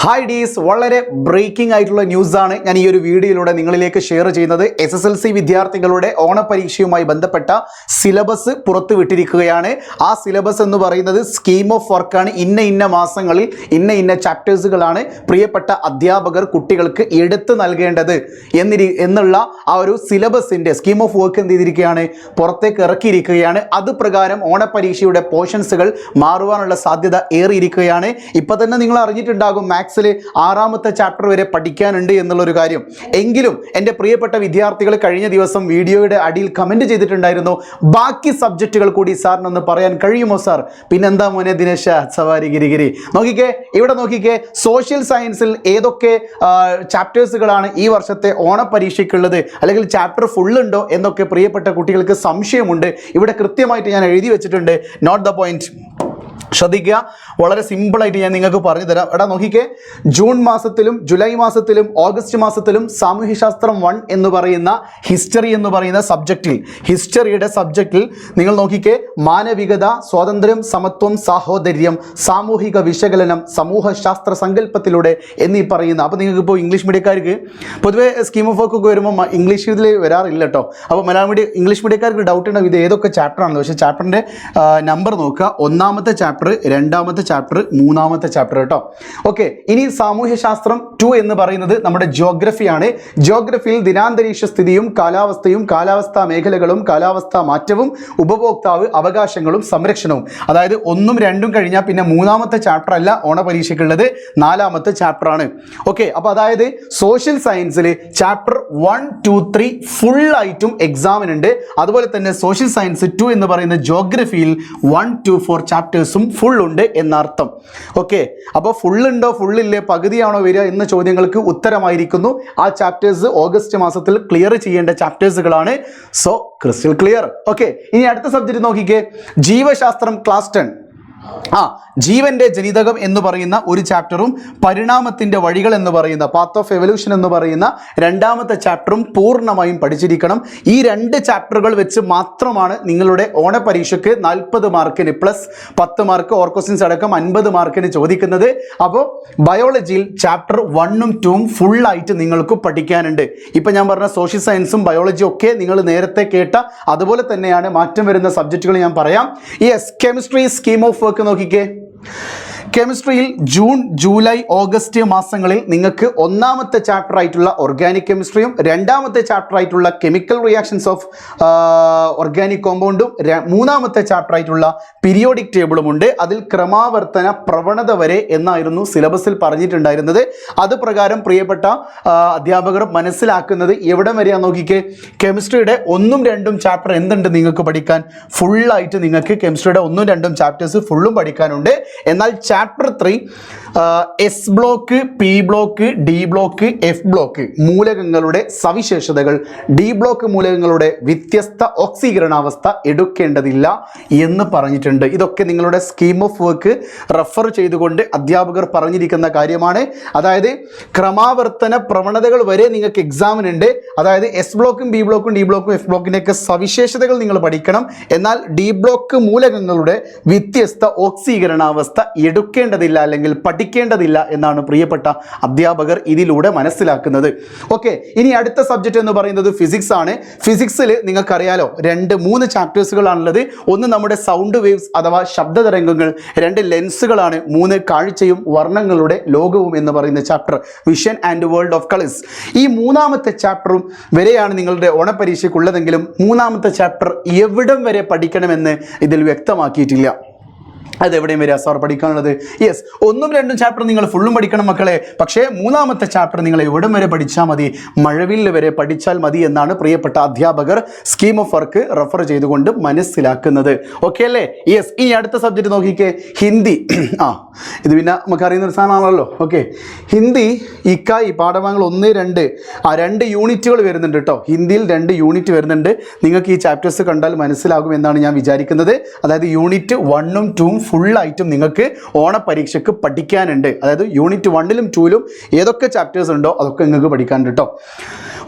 Hi ഡീസ്, വളരെ breaking ആയിട്ടുള്ള ന്യൂസാണ് ഞാൻ ഈ ഒരു വീഡിയോയിലൂടെ നിങ്ങളിലേക്ക് ഷെയർ ചെയ്യുന്നത്. SSLC വിദ്യാർത്ഥികളുടെ ഓണപരീക്ഷയുമായി ബന്ധപ്പെട്ട സിലബസ് പുറത്തുവിട്ടിരിക്കുകയാണ്. ആ സിലബസ് എന്ന് പറയുന്നത് സ്കീം ഓഫ് വർക്കാണ്. ഇന്ന മാസങ്ങളിൽ ഇന്ന ചാപ്റ്റേഴ്സുകളാണ് പ്രിയപ്പെട്ട അധ്യാപകർ കുട്ടികൾക്ക് എടുത്തു നൽകേണ്ടത് എന്നുള്ള ആ ഒരു സിലബസിൻ്റെ സ്കീം ഓഫ് വർക്ക് എന്ത് ചെയ്തിരിക്കുകയാണ്, പുറത്തേക്ക് ഇറക്കിയിരിക്കുകയാണ്. അത് പ്രകാരം ഓണപരീക്ഷയുടെ പോർഷൻസുകൾ മാറുവാനുള്ള സാധ്യത ഏറിയിരിക്കുകയാണ്. ഇപ്പം തന്നെ നിങ്ങൾ അറിഞ്ഞിട്ടുണ്ടാകും മാത്സിൽ 6ാമത്തെ ചാപ്റ്റർ വരെ പഠിക്കാനുണ്ട് എന്നുള്ളൊരു കാര്യം. എങ്കിലും എൻ്റെ പ്രിയപ്പെട്ട വിദ്യാർത്ഥികൾ കഴിഞ്ഞ ദിവസം വീഡിയോയുടെ അടിയിൽ കമൻറ്റ് ചെയ്തിട്ടുണ്ടായിരുന്നു, ബാക്കി സബ്ജക്റ്റുകൾ കൂടി സാറിനൊന്ന് പറയാൻ കഴിയുമോ സാർ? പിന്നെന്താ മോനെ ദിനേശ സവാരി ഗിരിഗിരി. നോക്കിക്കേ, ഇവിടെ നോക്കിക്കേ, സോഷ്യൽ സയൻസിൽ ഏതൊക്കെ ചാപ്റ്റേഴ്സുകളാണ് ഈ വർഷത്തെ ഓണപരീക്ഷയ്ക്കുള്ളത്, അല്ലെങ്കിൽ ചാപ്റ്റർ ഫുള്ളുണ്ടോ എന്നൊക്കെ പ്രിയപ്പെട്ട കുട്ടികൾക്ക് സംശയമുണ്ട്. ഇവിടെ കൃത്യമായിട്ട് ഞാൻ എഴുതി വെച്ചിട്ടുണ്ട്. Note the point. ശ്രദ്ധിക്കുക, വളരെ സിമ്പിളായിട്ട് ഞാൻ നിങ്ങൾക്ക് പറഞ്ഞു തരാം. എടാ നോക്കിക്കേ, ജൂൺ മാസത്തിലും ജൂലൈ മാസത്തിലും ഓഗസ്റ്റ് മാസത്തിലും സാമൂഹ്യശാസ്ത്രം 1 എന്ന് പറയുന്ന ഹിസ്റ്ററി എന്ന് പറയുന്ന സബ്ജക്റ്റിൽ, ഹിസ്റ്ററിയുടെ സബ്ജക്റ്റിൽ നിങ്ങൾ നോക്കിക്കേ, മാനവികത, സ്വാതന്ത്ര്യം, സമത്വം, സാഹോദര്യം, സാമൂഹിക വിശകലനം, സമൂഹശാസ്ത്ര സങ്കല്പത്തിലൂടെ എന്നീ പറയുന്ന, അപ്പോൾ നിങ്ങൾക്ക് ഇപ്പോൾ ഇംഗ്ലീഷ് മീഡിയക്കാർക്ക് പൊതുവേ സ്കീം ഓഫ് വർക്ക് ഒക്കെ വരുമ്പോൾ ഇംഗ്ലീഷ് ഇതിൽ വരാറില്ല കേട്ടോ. അപ്പോൾ ഇംഗ്ലീഷ് മീഡിയക്കാർക്ക് ഡൗട്ട് ഉണ്ടാവും ഇത് ഏതൊക്കെ ചാപ്റ്റർ ആണെന്ന്. പക്ഷേ ചാപ്റ്ററിൻ്റെ നമ്പർ നോക്കുക, 1ാമത്തെ ചാപ്റ്റർ, 2ാമത്തെ ചാപ്റ്റർ, 3ാമത്തെ ചാപ്റ്റർ കേട്ടോ. ഓക്കെ, ഇനി സാമൂഹ്യശാസ്ത്രം 2 എന്ന് പറയുന്നത് നമ്മുടെ ജിയോഗ്രഫിയാണ്. ജിയോഗ്രഫിയിൽ ദിനാന്തരീക്ഷ സ്ഥിതിയും കാലാവസ്ഥയും, കാലാവസ്ഥാ മേഖലകളും, കാലാവസ്ഥാ മാറ്റവും, ഉപഭോക്താവ്, അവകാശങ്ങളും സംരക്ഷണവും. അതായത് 1ഉം 2ഉം കഴിഞ്ഞാൽ പിന്നെ 3ാമത്തെ ചാപ്റ്റർ അല്ല ഓണപരീക്ഷയ്ക്കുള്ളത്, 4ാമത്തെ ചാപ്റ്റർ ആണ്. ഓക്കെ, അപ്പോൾ അതായത് സോഷ്യൽ സയൻസിൽ ചാപ്റ്റർ 1, 2, 3 ഫുള്ളായിട്ടും എക്സാമിനുണ്ട്. അതുപോലെ തന്നെ സോഷ്യൽ സയൻസ് 2 എന്ന് പറയുന്ന ജിയോഗ്രഫിയിൽ 1, 2, 4 ചാപ്റ്റേഴ്സും ഫുൾ ഉണ്ട് എന്നർത്ഥം. ഓക്കെ, അപ്പോൾ ഫുള്ളുണ്ടോ ഫുള്ളില്ലേ പകുതിയാണോ വരിക എന്ന ചോദ്യങ്ങൾക്ക് ഉത്തരമായിരിക്കുന്നു. ആ ചാപ്റ്റേഴ്സ് ഓഗസ്റ്റ് മാസത്തിൽ ക്ലിയർ ചെയ്യേണ്ട ചാപ്റ്റേഴ്സുകളാണ്. So crystal clear. ഓക്കെ, ഇനി അടുത്ത സബ്ജക്റ്റ് നോക്കിക്കേ, ജീവശാസ്ത്രം ക്ലാസ് 10. ജീവന്റെ ജനിതകം എന്ന് പറയുന്ന ഒരു ചാപ്റ്ററും പരിണാമത്തിന്റെ വഴികൾ എന്ന് പറയുന്ന പാത്ത് ഓഫ് എവല്യൂഷൻ എന്ന് പറയുന്ന 2ാമത്തെ ചാപ്റ്ററും പൂർണ്ണമായും പഠിച്ചിരിക്കണം. ഈ 2 ചാപ്റ്ററുകൾ വെച്ച് മാത്രമാണ് നിങ്ങളുടെ ഓണപരീക്ഷയ്ക്ക് 40 മാർക്കിന് പ്ലസ് 10 മാർക്ക് ഓർ ക്വസ്റ്റ്യൻസ് അടക്കം 50 മാർക്കിന് ചോദിക്കുന്നത്. അപ്പോൾ ബയോളജിയിൽ ചാപ്റ്റർ 1ഉം 2ഉം ഫുള്ളായിട്ട് നിങ്ങൾക്ക് പഠിക്കാനുണ്ട്. ഇപ്പം ഞാൻ പറഞ്ഞ സോഷ്യൽ സയൻസും ബയോളജിയും ഒക്കെ നിങ്ങൾ നേരത്തെ കേട്ട അതുപോലെ തന്നെയാണ്. മാറ്റം വരുന്ന സബ്ജക്റ്റുകൾ ഞാൻ പറയാം. Yes, chemistry scheme of work നോക്കിക്കേ. കെമിസ്ട്രിയിൽ ജൂൺ, ജൂലൈ, ഓഗസ്റ്റ് മാസങ്ങളിൽ നിങ്ങൾക്ക് 1ാമത്തെ ചാപ്റ്റർ ആയിട്ടുള്ള ഓർഗാനിക് കെമിസ്ട്രിയും 2ാമത്തെ ചാപ്റ്റർ ആയിട്ടുള്ള കെമിക്കൽ റിയാക്ഷൻസ് ഓഫ് ഓർഗാനിക് കോമ്പൗണ്ടും 3ാമത്തെ ചാപ്റ്റർ ആയിട്ടുള്ള പീരിയോഡിക് ടേബിളും ഉണ്ട്. അതിൽ ക്രമാവർത്തന പ്രവണത വരെ എന്നായിരുന്നു സിലബസിൽ പറഞ്ഞിട്ടുണ്ടായിരുന്നത്. അത് പ്രകാരം പ്രിയപ്പെട്ട അധ്യാപകർ മനസ്സിലാക്കുന്നത് എവിടെ വരെയാണെന്ന് നോക്കിക്കേ, കെമിസ്ട്രിയുടെ 1ഉം 2ഉം ചാപ്റ്റർ എന്തുണ്ട് നിങ്ങൾക്ക് പഠിക്കാൻ, ഫുള്ളായിട്ട് നിങ്ങൾക്ക് കെമിസ്ട്രിയുടെ 1ഉം 2ഉം ചാപ്റ്റേഴ്സ് ഫുള്ളും പഠിക്കാനുണ്ട്. എന്നാൽ chapter 3 S block, P block, D block, F block മൂലകങ്ങളുടെ സവിശേഷതകൾ, ഡി ബ്ലോക്ക് മൂലകങ്ങളുടെ വ്യത്യസ്ത ഓക്സീകരണാവസ്ഥ എടുക്കേണ്ടതില്ല എന്ന് പറഞ്ഞിട്ടുണ്ട്. ഇതൊക്കെ നിങ്ങളുടെ സ്കീം ഓഫ് വർക്ക് റെഫർ ചെയ്തുകൊണ്ട് അധ്യാപകർ പറഞ്ഞിരിക്കുന്ന കാര്യമാണ്. അതായത് ക്രമാവർത്തന പ്രവണതകൾ വരെ നിങ്ങൾക്ക് എക്സാമിനുണ്ട്. അതായത് എസ് ബ്ലോക്കും ബി ബ്ലോക്കും ഡി ബ്ലോക്കും എഫ് ബ്ലോക്കിൻ്റെയൊക്കെ സവിശേഷതകൾ നിങ്ങൾ പഠിക്കണം. എന്നാൽ ഡി ബ്ലോക്ക് മൂലകങ്ങളുടെ വ്യത്യസ്ത ഓക്സീകരണാവസ്ഥ എടുക്കേണ്ടതില്ല അല്ലെങ്കിൽ പഠിക്കേണ്ടതില്ല എന്നാണ് പ്രിയപ്പെട്ട അധ്യാപകർ ഇതിലൂടെ മനസ്സിലാക്കുന്നത്. ഓക്കെ, ഇനി അടുത്ത സബ്ജക്റ്റ് എന്ന് പറയുന്നത് ഫിസിക്സ് ആണ്. ഫിസിക്സിൽ നിങ്ങൾക്കറിയാലോ 2-3 ചാപ്റ്റേഴ്സുകളാണുള്ളത്. ഒന്ന് നമ്മുടെ സൗണ്ട് വേവ്സ് അഥവാ ശബ്ദതരംഗങ്ങൾ, 2 ലെൻസുകളാണ്, 3 കാഴ്ചയും വർണ്ണങ്ങളുടെ ലോകവും എന്ന് പറയുന്ന chapter, vision and world of colours. ഈ 3ാമത്തെ ചാപ്റ്ററും വരെയാണ് നിങ്ങളുടെ ഓണപരീക്ഷയ്ക്കുള്ളതെങ്കിലും 3ാമത്തെ ചാപ്റ്റർ എവിടം വരെ പഠിക്കണമെന്ന് ഇതിൽ വ്യക്തമാക്കിയിട്ടില്ല. അതെവിടെയും വരിക സാർ പഠിക്കാനുള്ളത്? യെസ്, 1ഉം 2ഉം ചാപ്റ്റർ നിങ്ങൾ ഫുള്ളും പഠിക്കണം മക്കളെ. പക്ഷേ 3ാമത്തെ ചാപ്റ്റർ നിങ്ങൾ എവിടം വരെ പഠിച്ചാൽ മതി, മഴവില്ല് വരെ പഠിച്ചാൽ മതി എന്നാണ് പ്രിയപ്പെട്ട അധ്യാപകർ സ്കീം ഓഫ് വർക്ക് റെഫർ ചെയ്തുകൊണ്ട് മനസ്സിലാക്കുന്നത്. ഓക്കെ അല്ലേ? യെസ്, ഈ അടുത്ത സബ്ജക്റ്റ് നോക്കിക്കേ, ഹിന്ദി. ഇത് പിന്നെ നമുക്ക് അറിയുന്ന ഒരു സാധനമാണല്ലോ. ഓക്കെ, ഹിന്ദി ഈ പാഠഭാഗങ്ങൾ 1, 2 2 യൂണിറ്റുകൾ വരുന്നുണ്ട് കേട്ടോ. ഹിന്ദിയിൽ 2 യൂണിറ്റ് വരുന്നുണ്ട്. നിങ്ങൾക്ക് ഈ ചാപ്റ്റേഴ്സ് കണ്ടാൽ മനസ്സിലാകും എന്നാണ് ഞാൻ വിചാരിക്കുന്നത്. അതായത് യൂണിറ്റ് 1ഉം 2ഉം ഫുള്ളായിട്ടും നിങ്ങൾക്ക് ഓണപരീക്ഷയ്ക്ക് പഠിക്കാനുണ്ട്. അതായത് യൂണിറ്റ് 1ലും 2ലും ഏതൊക്കെ ചാപ്റ്റേഴ്സ് ഉണ്ടോ അതൊക്കെ നിങ്ങൾക്ക് പഠിക്കാനുണ്ട് കേട്ടോ.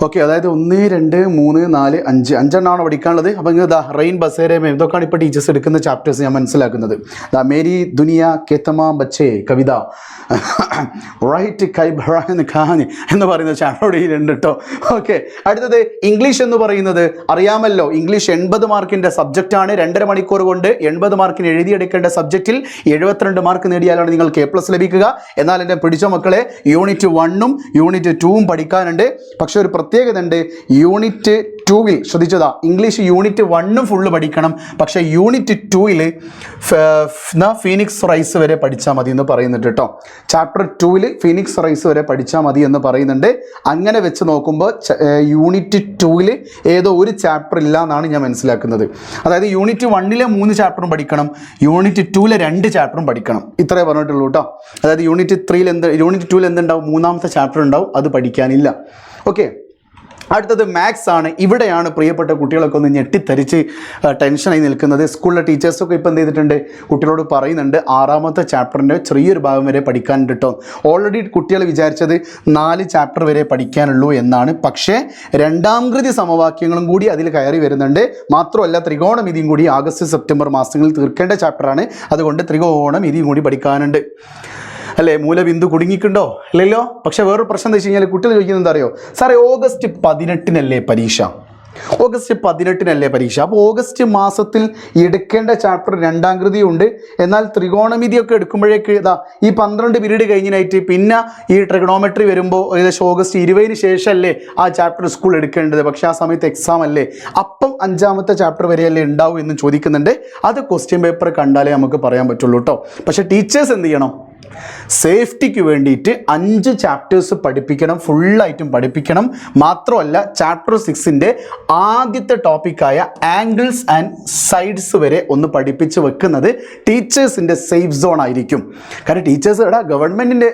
ഓക്കെ, അതായത് 1, 2, 3, 4, 5 അഞ്ചെണ്ണമാണ് പഠിക്കാനുള്ളത്. അപ്പോൾ നിങ്ങൾ റെയിൻ ബസേരമേ ഇതൊക്കെയാണ് ഇപ്പോൾ ടീച്ചേഴ്സ് എടുക്കുന്ന ചാപ്റ്റേഴ്സ് ഞാൻ മനസ്സിലാക്കുന്നത്. മേരി ദുനിയ കേത്തമാ ബച്ചേ കവിത റൈറ്റ് കൈബറാന്ന് ഖാന് എന്ന് പറയുന്ന ചാപ്റ്ററോട് ഉണ്ട് കേട്ടോ. ഓക്കെ, അടുത്തത് ഇംഗ്ലീഷ് എന്ന് പറയുന്നത് അറിയാമല്ലോ, ഇംഗ്ലീഷ് 80 മാർക്കിൻ്റെ സബ്ജക്റ്റാണ്. 2.5 മണിക്കൂർ കൊണ്ട് 80 മാർക്കിന് എഴുതിയെടുക്കേണ്ട സബ്ജക്റ്റിൽ 72 മാർക്ക് നേടിയാലാണ് നിങ്ങൾക്ക് A+ ലഭിക്കുക. എന്നാൽ എൻ്റെ പിടിച്ച മക്കളെ യൂണിറ്റ് 1ഉം യൂണിറ്റ് 2ഉം പഠിക്കാനുണ്ട്. പക്ഷെ ഒരു പ്രത്യേകത ഉണ്ട്, യൂണിറ്റ് 2വിൽ ശ്രദ്ധിച്ചതാ, ഇംഗ്ലീഷ് യൂണിറ്റ് 1ഉം ഫുള്ള് പഠിക്കണം. പക്ഷേ യൂണിറ്റ് 2വിൽ ഫീനിക്സ് റൈസ് വരെ പഠിച്ചാൽ മതി എന്ന് പറയുന്നുണ്ട് കേട്ടോ. ചാപ്റ്റർ 2വിൽ ഫീനിക്സ് റൈസ് വരെ പഠിച്ചാൽ മതി എന്ന് പറയുന്നുണ്ട്. അങ്ങനെ വെച്ച് നോക്കുമ്പോൾ യൂണിറ്റ് 2വിൽ ഏതോ ഒരു ചാപ്റ്റർ ഇല്ല എന്നാണ് ഞാൻ മനസ്സിലാക്കുന്നത്. അതായത് യൂണിറ്റ് 1ലെ 3 ചാപ്റ്ററും പഠിക്കണം, യൂണിറ്റ് 2ലെ 2 ചാപ്റ്ററും പഠിക്കണം, ഇത്രേ പറഞ്ഞിട്ടുള്ളൂ കേട്ടോ. അതായത് യൂണിറ്റ് 2വിൽ എന്തുണ്ടാവും, 3ാമത്തെ ചാപ്റ്റർ ഉണ്ടാവും, അത് പഠിക്കാനില്ല. ഓക്കെ, അടുത്തത് മാത്സ് ആണ്. ഇവിടെയാണ് പ്രിയപ്പെട്ട കുട്ടികളൊക്കെ ഒന്ന് ഞെട്ടിത്തരിച്ച് ടെൻഷനായി നിൽക്കുന്നത്. സ്കൂളിലെ ടീച്ചേഴ്സൊക്കെ ഇപ്പോൾ എന്ത് ചെയ്തിട്ടുണ്ട്, കുട്ടികളോട് പറയുന്നുണ്ട് 6ാമത്തെ ചാപ്റ്ററിൻ്റെ ചെറിയൊരു ഭാഗം വരെ പഠിക്കാനുണ്ട് കേട്ടോ. ഓൾറെഡി കുട്ടികൾ വിചാരിച്ചത് 4 ചാപ്റ്റർ വരെ പഠിക്കാനുള്ളൂ എന്നാണ്. പക്ഷേ 2ാം കൃതി സമവാക്യങ്ങളും കൂടി അതിൽ കയറി വരുന്നുണ്ട്. മാത്രമല്ല ത്രികോണമിതിയും കൂടി ആഗസ്റ്റ് സെപ്റ്റംബർ മാസങ്ങളിൽ തീർക്കേണ്ട ചാപ്റ്ററാണ്. അതുകൊണ്ട് ത്രികോണമിതിയും കൂടി പഠിക്കാനുണ്ട്. അല്ലേ, മൂലബിന്ദു കുടുങ്ങിയിട്ടുണ്ടോ? ഇല്ലല്ലോ. പക്ഷെ വേറൊരു പ്രശ്നം എന്താ വെച്ച് കഴിഞ്ഞാൽ കുട്ടികൾ ചോദിക്കുന്നത് എന്താ അറിയോ, സാറേ ഓഗസ്റ്റ് 18-നല്ലേ പരീക്ഷ? ഓഗസ്റ്റ് 18-നല്ലേ പരീക്ഷ? അപ്പോൾ ഓഗസ്റ്റ് മാസത്തിൽ എടുക്കേണ്ട ചാപ്റ്റർ 2ാം കൃതിയുണ്ട്. എന്നാൽ ത്രികോണമിതിയൊക്കെ എടുക്കുമ്പോഴേക്ക് ഈ 12 പീരീഡ് കഴിഞ്ഞായിട്ട് പിന്നെ ഈ ട്രിഗണോമെട്രി വരുമ്പോൾ ഏകദേശം ഓഗസ്റ്റ് 20-ന് ശേഷമല്ലേ ആ ചാപ്റ്റർ സ്കൂൾ എടുക്കേണ്ടത്. പക്ഷേ ആ സമയത്ത് എക്സാം അല്ലേ, അപ്പം 5ാമത്തെ ചാപ്റ്റർ വരെയല്ലേ ഉണ്ടാവും എന്ന് ചോദിക്കുന്നുണ്ട്. അത് ക്വസ്റ്റ്യൻ പേപ്പർ കണ്ടാലേ നമുക്ക് പറയാൻ പറ്റുള്ളൂ കേട്ടോ. പക്ഷേ ടീച്ചേഴ്സ് എന്ത് ചെയ്യണം, സേഫ്റ്റിക്ക് വേണ്ടിയിട്ട് 5 ചാപ്റ്റേഴ്സ് പഠിപ്പിക്കണം, ഫുള്ളായിട്ടും പഠിപ്പിക്കണം. മാത്രമല്ല ചാപ്റ്റർ 6ൻ്റെ ആദ്യത്തെ ടോപ്പിക്കായ ആംഗിൾസ് ആൻഡ് സൈഡ്സ് വരെ ഒന്ന് പഠിപ്പിച്ച് വെക്കുന്നത് ടീച്ചേഴ്സിൻ്റെ സേഫ് സോൺ ആയിരിക്കും. കാരണം ടീച്ചേഴ്സ് ഗവൺമെൻറ്റിൻ്റെ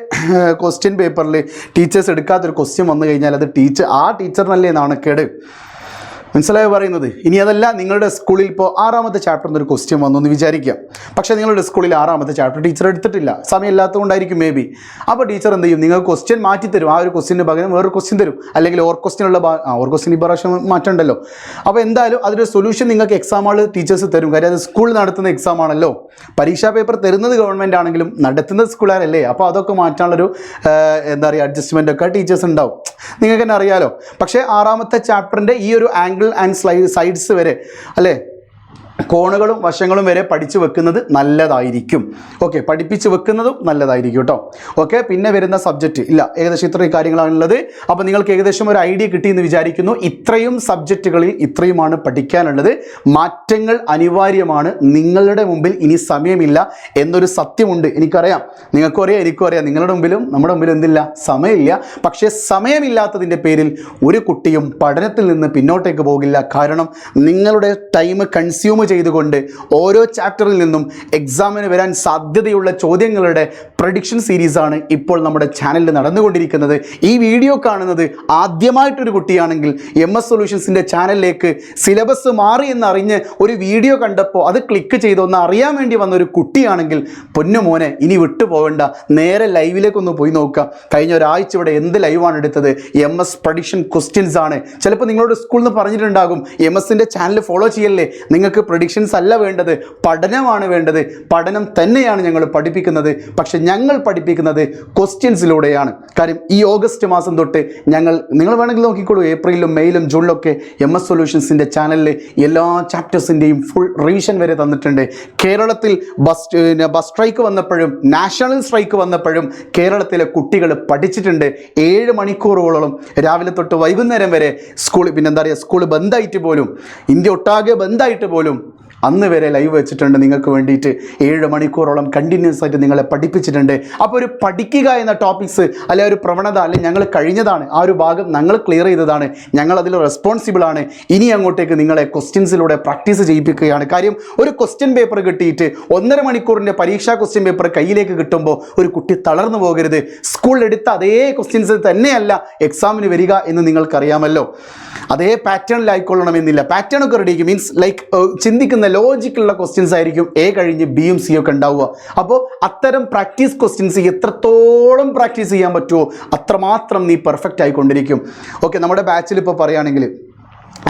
ക്വസ്റ്റ്യൻ പേപ്പറിൽ ടീച്ചേഴ്സ് എടുക്കാത്തൊരു ക്വസ്റ്റ്യൻ വന്നു കഴിഞ്ഞാൽ അത് ആ ടീച്ചറിനല്ലേ നാണക്കേട്. മനസ്സിലായോ പറയുന്നത്? ഇനി അതല്ല, നിങ്ങളുടെ സ്കൂളിൽ ഇപ്പോൾ 6ാമത്തെ ചാപ്റ്ററിൽ ഒരു ക്വസ്റ്റ്യൻ വന്നു എന്ന് വിചാരിക്കാം. പക്ഷേ നിങ്ങളുടെ സ്കൂളിൽ 6ാമത്തെ ചാപ്റ്റർ ടീച്ചർ എടുത്തിട്ടില്ല, സമയമില്ലാത്തതുകൊണ്ടായിരിക്കും മേ ബി. അപ്പോൾ ടീച്ചർ എന്ത് ചെയ്യും, നിങ്ങൾക്ക് ക്വസ്റ്റ്യൻ മാറ്റിത്തരും. ആ ഒരു ക്വസ്റ്റ്യന് പകരം വേറൊരു ക്വസ്റ്റ്യൻ തരും, അല്ലെങ്കിൽ ഓർ ക്വസ്റ്റ്യനുള്ള ഓർ ക്വസ്റ്റ്യൻ ഈ പ്രാവശ്യം മാറ്റമുണ്ടല്ലോ. അപ്പോൾ എന്തായാലും അതിൻ്റെ സൊല്യൂഷൻ നിങ്ങൾക്ക് എക്സാം ഹാളിൽ ടീച്ചേഴ്സ് തരും. കാര്യം അത് സ്കൂളിൽ നടത്തുന്ന എക്സാം ആണല്ലോ. പരീക്ഷാ പേപ്പർ തരുന്നത് ഗവൺമെൻറ് ആണെങ്കിലും നടത്തുന്നത് സ്കൂളുകാരല്ലേ. അപ്പോൾ അതൊക്കെ മാറ്റാനുള്ളൊരു എന്താ പറയുക അഡ്ജസ്റ്റ്മെൻ്റ് ഒക്കെ ടീച്ചേഴ്സ് ഉണ്ടാവും, നിങ്ങൾക്ക് തന്നെ അറിയാലോ. പക്ഷേ 6ാമത്തെ ചാപ്റ്ററിൻ്റെ ഈ ഒരു ആംഗിൾ ആൻഡ് സൈഡ്സ് വരെ അല്ലേ, കോണുകളും വശങ്ങളും വരെ പഠിച്ചു വെക്കുന്നത് നല്ലതായിരിക്കും. ഓക്കെ, പഠിപ്പിച്ച് വെക്കുന്നതും നല്ലതായിരിക്കും കേട്ടോ. ഓക്കെ, പിന്നെ വരുന്ന സബ്ജക്റ്റ് ഇല്ല, ഏകദേശം ഇത്രയും കാര്യങ്ങളാണുള്ളത്. അപ്പോൾ നിങ്ങൾക്ക് ഏകദേശം ഒരു ഐഡിയ കിട്ടിയെന്ന് വിചാരിക്കുന്നു. ഇത്രയും സബ്ജക്റ്റുകളിൽ ഇത്രയുമാണ് പഠിക്കാനുള്ളത്. മാറ്റങ്ങൾ അനിവാര്യമാണ്. നിങ്ങളുടെ മുമ്പിൽ ഇനി സമയമില്ല എന്നൊരു സത്യമുണ്ട്, എനിക്കറിയാം, നിങ്ങൾക്കും അറിയാം, എനിക്കും അറിയാം. നിങ്ങളുടെ മുമ്പിലും നമ്മുടെ മുമ്പിലും എന്തില്ല, സമയമില്ല. പക്ഷേ സമയമില്ലാത്തതിൻ്റെ പേരിൽ ഒരു കുട്ടിയും പഠനത്തിൽ നിന്ന് പിന്നോട്ടേക്ക് പോകില്ല. കാരണം നിങ്ങളുടെ ടൈം കൺസ്യൂം ചെയ്തുകൊണ്ട് ഓരോ ചാപ്റ്ററിൽ നിന്നും എക്സാമിന് വരാൻ സാധ്യതയുള്ള ചോദ്യങ്ങളുടെ പ്രഡിക്ഷൻ സീരീസാണ് ഇപ്പോൾ നമ്മുടെ ചാനലിൽ നടന്നുകൊണ്ടിരിക്കുന്നത്. ഈ വീഡിയോ കാണുന്നത് ആദ്യമായിട്ടൊരു കുട്ടിയാണെങ്കിൽ MS സൊല്യൂഷൻസിൻ്റെ ചാനലിലേക്ക് സിലബസ് മാറി എന്നറിഞ്ഞ് ഒരു വീഡിയോ കണ്ടപ്പോൾ അത് ക്ലിക്ക് ചെയ്തൊന്ന് അറിയാൻ വേണ്ടി വന്ന ഒരു കുട്ടിയാണെങ്കിൽ പൊന്നുമോനെ ഇനി വിട്ടു പോകണ്ട, നേരെ ലൈവിലേക്കൊന്ന് പോയി നോക്കുക. കഴിഞ്ഞ ഒരാഴ്ച ഇവിടെ എന്ത് ലൈവാണ് എടുത്തത്, MS പ്രഡിക്ഷൻ ക്വസ്റ്റ്യൻസ് ആണ്. ചിലപ്പോൾ നിങ്ങളോട് സ്കൂളിൽ നിന്ന് പറഞ്ഞിട്ടുണ്ടാകും MSൻ്റെ ചാനൽ ഫോളോ ചെയ്യല്ലേ, നിങ്ങൾക്ക് പ്രഡിക്ഷൻസ് അല്ല വേണ്ടത്, പഠനമാണ് വേണ്ടത്. പഠനം തന്നെയാണ് ഞങ്ങൾ പഠിപ്പിക്കുന്നത്. പക്ഷെ ഞങ്ങൾ പഠിപ്പിക്കുന്നത് ക്വസ്റ്റ്യൻസിലൂടെയാണ്. കാര്യം ഈ ഓഗസ്റ്റ് മാസം തൊട്ട് നിങ്ങൾ വേണമെങ്കിൽ നോക്കിക്കോളൂ, ഏപ്രിലും മെയിലും ജൂണിലൊക്കെ MS സൊല്യൂഷൻസിൻ്റെ ചാനലിൽ എല്ലാ ചാപ്റ്റേഴ്സിൻ്റെയും ഫുൾ റിവിഷൻ വരെ തന്നിട്ടുണ്ട്. കേരളത്തിൽ ബസ് സ്ട്രൈക്ക് വന്നപ്പോഴും നാഷണൽ സ്ട്രൈക്ക് വന്നപ്പോഴും കേരളത്തിലെ കുട്ടികൾ പഠിച്ചിട്ടുണ്ട്. 7 മണിക്കൂറുകളോളം രാവിലെ തൊട്ട് വൈകുന്നേരം വരെ സ്കൂൾ ബന്ധായിട്ട് പോലും, ഇന്ത്യ ഒട്ടാകെ ബന്ധായിട്ട് പോലും അന്ന് വരെ ലൈവ് വെച്ചിട്ടുണ്ട് നിങ്ങൾക്ക് വേണ്ടിയിട്ട്. 7 മണിക്കൂറോളം കണ്ടിന്യൂസ് ആയിട്ട് നിങ്ങളെ പഠിപ്പിച്ചിട്ടുണ്ട്. അപ്പോൾ ഒരു പഠിക്കുക എന്ന ടോപ്പിക്സ് അല്ലെ ഒരു പ്രവണത അല്ലെ ഞങ്ങൾ കഴിഞ്ഞതാണ്, ആ ഒരു ഭാഗം ഞങ്ങൾ ക്ലിയർ ചെയ്തതാണ്, ഞങ്ങൾ അതിൽ റെസ്പോൺസിബിൾ ആണ്. ഇനി അങ്ങോട്ടേക്ക് നിങ്ങളെ ക്വസ്റ്റ്യൻസിലൂടെ പ്രാക്ടീസ് ചെയ്യിപ്പിക്കുകയാണ്. കാര്യം ഒരു ക്വസ്റ്റ്യൻ പേപ്പർ കിട്ടിയിട്ട് 1.5 മണിക്കൂറിൻ്റെ പരീക്ഷാ ക്വസ്റ്റ്യൻ പേപ്പർ കയ്യിലേക്ക് കിട്ടുമ്പോൾ ഒരു കുട്ടി തളർന്നു പോകരുത്. സ്കൂളിൽ എടുത്ത അതേ ക്വസ്റ്റ്യൻസ് തന്നെയല്ല എക്സാമിന് വരിക എന്ന് നിങ്ങൾക്കറിയാമല്ലോ. അതേ പാറ്റേണിലായിക്കൊള്ളണമെന്നില്ല. പാറ്റേൺ ഒക്കെ റെഡിയാക്കി മീൻസ് ലൈക്ക് ചിന്തിക്കുന്ന ലോജിക്കുള്ള ക്വസ്റ്റ്യൻസ് ആയിരിക്കും എ കഴിഞ്ഞ് ബിയും സിയും ഒക്കെ ഉണ്ടാവുക. അപ്പോൾ അത്തരം പ്രാക്ടീസ് ക്വസ്റ്റ്യൻസ് എത്രത്തോളം പ്രാക്ടീസ് ചെയ്യാൻ പറ്റുമോ അത്രമാത്രം നീ പെർഫെക്റ്റ് ആയിക്കൊണ്ടിരിക്കും. ഓക്കെ, നമ്മുടെ ബാച്ചിൽ ഇപ്പോൾ പറയുകയാണെങ്കിൽ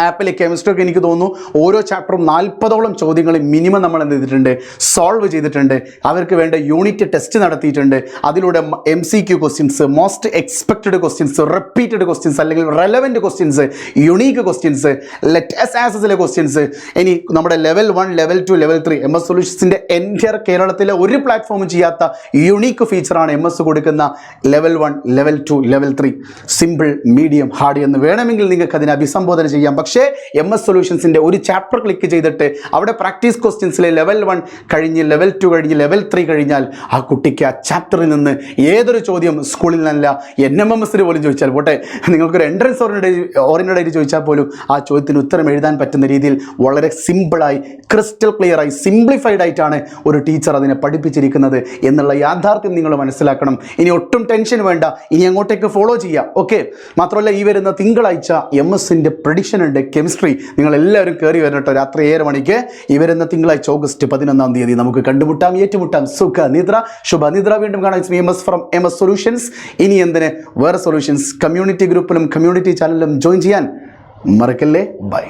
ആപ്പിൽ കെമിസ്ട്രി ഒക്കെ എനിക്ക് തോന്നുന്നു ഓരോ ചാപ്റ്ററും 40ഓളം ചോദ്യങ്ങൾ മിനിമം നമ്മൾ എന്ത് ചെയ്തിട്ടുണ്ട്, സോൾവ് ചെയ്തിട്ടുണ്ട്. അവർക്ക് വേണ്ട യൂണിറ്റ് ടെസ്റ്റ് നടത്തിയിട്ടുണ്ട്. അതിലൂടെ MCQ questions, most expected questions, repeated questions അല്ലെങ്കിൽ relevant questions, unique questions, latest questions, ഇനി നമ്മുടെ ലെവൽ 1, ലെവൽ 2, ലെവൽ 3 MS സൊല്യൂഷൻസിൻ്റെ എൻറ്റയർ കേരളത്തിലെ ഒരു പ്ലാറ്റ്ഫോമും ചെയ്യാത്ത യുണീക്ക് ഫീച്ചറാണ് MS കൊടുക്കുന്ന level 1, level 2, level 3. Simple, medium, hard എന്ന് വേണമെങ്കിൽ നിങ്ങൾക്ക് അതിനെ അഭിസംബോധന ചെയ്യാം. പക്ഷേ MS സൊല്യൂഷൻസിൻ്റെ ഒരു ചാപ്റ്റർ ക്ലിക്ക് ചെയ്തിട്ട് അവിടെ പ്രാക്ടീസ് ക്വസ്റ്റ്യൻസിലെ ലെവൽ 1 കഴിഞ്ഞ് ലെവൽ 2 കഴിഞ്ഞ് ലെവൽ 3 കഴിഞ്ഞാൽ ആ കുട്ടിക്ക് ആ ചാപ്റ്ററിൽ നിന്ന് ഏതൊരു ചോദ്യം സ്കൂളിൽ നിന്നല്ല NMMSന് പോലും ചോദിച്ചാൽ പോട്ടെ, നിങ്ങൾക്കൊരു എൻട്രൻസ് ഓറിയൻറ്റഡ് ചോദിച്ചാൽ പോലും ആ ചോദ്യത്തിന് ഉത്തരം എഴുതാൻ പറ്റുന്ന രീതിയിൽ വളരെ സിമ്പിളായി, ക്രിസ്റ്റൽ ക്ലിയറായി, സിംപ്ലിഫൈഡ് ആയിട്ടാണ് ഒരു ടീച്ചർ അതിനെ പഠിപ്പിച്ചിരിക്കുന്നത് എന്നുള്ള യാഥാർത്ഥ്യം നിങ്ങൾ മനസ്സിലാക്കണം. ഇനി ഒട്ടും ടെൻഷൻ വേണ്ട, ഇനി അങ്ങോട്ടേക്ക് ഫോളോ ചെയ്യാം. ഓക്കെ, മാത്രമല്ല ഈ വരുന്ന തിങ്കളാഴ്ച MSൻ്റെ പ്രഡിക്ഷൻ ഉണ്ട് കെമിസ്ട്രി. നിങ്ങൾ എല്ലാവരും കയറി വരട്ടോ, രാത്രി 7 മണിക്ക്. ഈ വരുന്ന തിങ്കളാഴ്ച ഓഗസ്റ്റ് 11-ാം തീയതി നമുക്ക് കണ്ടുമുട്ടാം, ഏറ്റുമുട്ടാം. സുഖ നിദ്ര, ശുഭ നിദ്ര. വീണ്ടും കാണാം. MS from MS solutions. ഇനി എന്തിന് വേറെ സൊല്യൂഷൻസ് കമ്മ്യൂണിറ്റി ഗ്രൂപ്പിലും കമ്മ്യൂണിറ്റി ചാനലിലും ജോയിൻ ചെയ്യാൻ മറക്കല്ലേ. ബൈ.